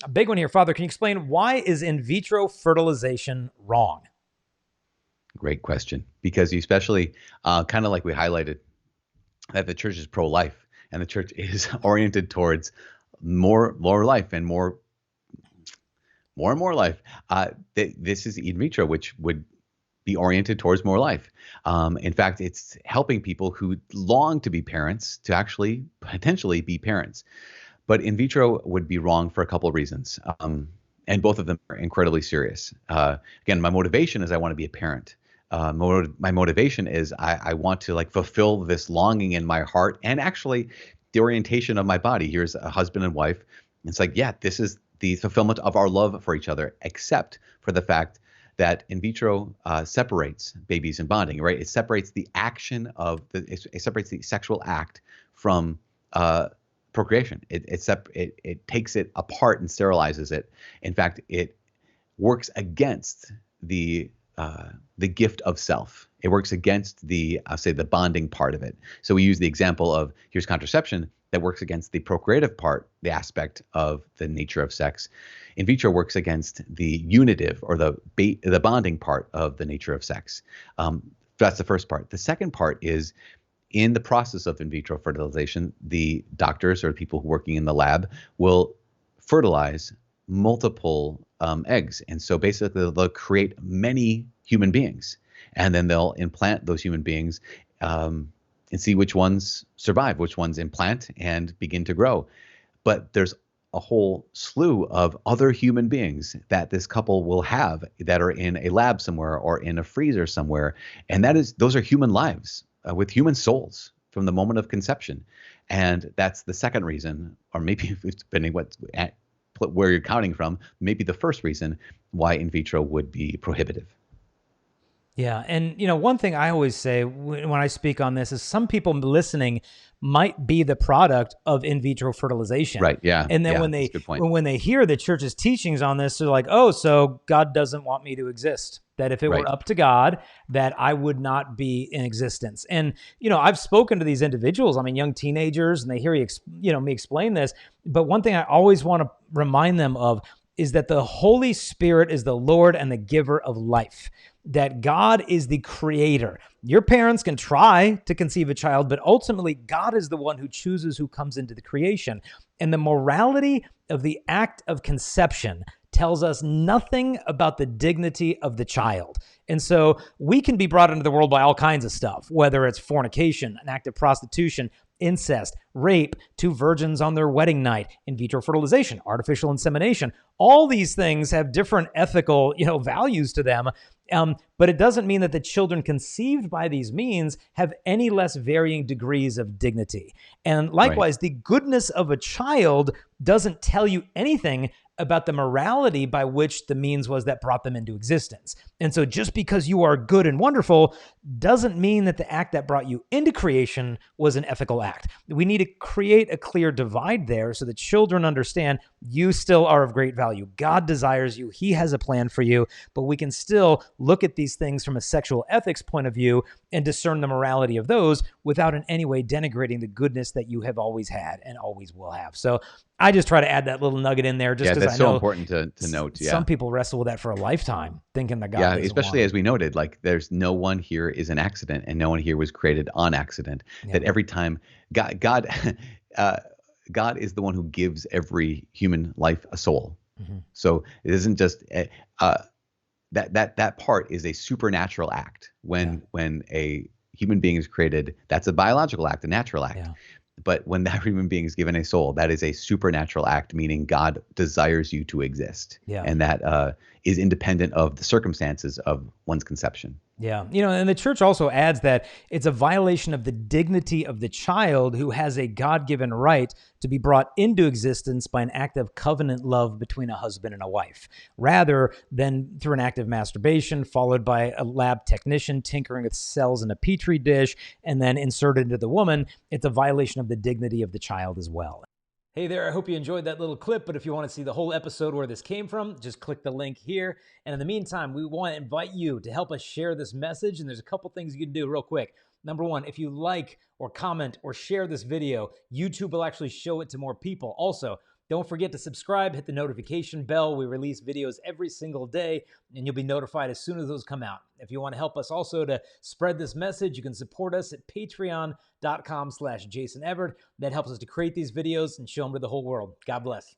A big one here, Father. Can you explain why is in vitro fertilization wrong? Great question. Because you especially, kind of like we highlighted, that the church is pro-life and the church is oriented towards more life and more and more life. This is in vitro, which would be oriented towards more life. In fact, it's helping people who long to be parents to actually potentially be parents. But in vitro would be wrong for a couple of reasons. And both of them are incredibly serious. Again, my motivation is I want to be a parent. My motivation is I want to like fulfill this longing in my heart and actually the orientation of my body. Here's a husband and wife. It's like, yeah, this is the fulfillment of our love for each other, except for the fact that in vitro separates babies and bonding, right? It separates the action of it separates the sexual act from procreation. It takes it apart and sterilizes it. In fact, it works against the gift of self. It works against I'll say the bonding part of it. So we use the example of here's contraception that works against the procreative part, the aspect of the nature of sex. In vitro works against the unitive or the bonding part of the nature of sex. That's the first part. The second part is in the process of in vitro fertilization, the doctors or people working in the lab will fertilize multiple eggs. And so basically they'll create many human beings and then they'll implant those human beings and see which ones survive, which ones implant and begin to grow. But there's a whole slew of other human beings that this couple will have that are in a lab somewhere or in a freezer somewhere. And those are human lives with human souls from the moment of conception. And that's the second reason, or maybe depending where you're counting from, maybe the first reason why in vitro would be prohibitive. Yeah. And, one thing I always say when I speak on this is some people listening might be the product of in vitro fertilization. Right. Yeah. And then yeah, when that's a good point. when they hear the church's teachings on this, they're like, oh, so God doesn't want me to exist. That if it Right. were up to God, that I would not be in existence. And, I've spoken to these individuals, young teenagers, and they hear me explain this. But one thing I always want to remind them of is that the Holy Spirit is the Lord and the giver of life, that God is the creator. Your parents can try to conceive a child, but ultimately God is the one who chooses who comes into the creation. And the morality of the act of conception tells us nothing about the dignity of the child. And so we can be brought into the world by all kinds of stuff, whether it's fornication, an act of prostitution, incest, rape, two virgins on their wedding night, in vitro fertilization, artificial insemination. All these things have different ethical, values to them. But it doesn't mean that the children conceived by these means have any less varying degrees of dignity. And likewise, the goodness of a child doesn't tell you anything about the morality by which the means was that brought them into existence. And so just because you are good and wonderful doesn't mean that the act that brought you into creation was an ethical act. We need to create a clear divide there so that children understand you still are of great value. God desires you. He has a plan for you, but we can still look at these things from a sexual ethics point of view and discern the morality of those without in any way denigrating the goodness that you have always had and always will have. So I just try to add that little nugget in there just because that's I know so important to note. Yeah. Some people wrestle with that for a lifetime, thinking that God doesn't especially want as we noted, like there's no one here is an accident and no one here was created on accident. Yeah. That every time God God is the one who gives every human life a soul. Mm-hmm. So it isn't just that part is a supernatural act. When a human being is created, that's a biological act, a natural act. Yeah. But when that human being is given a soul, that is a supernatural act, meaning God desires you to exist. Yeah. And that is independent of the circumstances of one's conception. Yeah. And the church also adds that it's a violation of the dignity of the child who has a God-given right to be brought into existence by an act of covenant love between a husband and a wife, rather than through an act of masturbation followed by a lab technician tinkering with cells in a petri dish and then inserted into the woman. It's a violation of the dignity of the child as well. Hey there, I hope you enjoyed that little clip, but if you want to see the whole episode where this came from, just click the link here. And in the meantime, we want to invite you to help us share this message, and there's a couple things you can do real quick. Number one, if you like or comment or share this video, YouTube will actually show it to more people. Also, Don't forget to subscribe, hit the notification bell. We release videos every single day, and you'll be notified as soon as those come out. If you want to help us also to spread this message, you can support us at patreon.com/Jason Evert. That helps us to create these videos and show them to the whole world. God bless.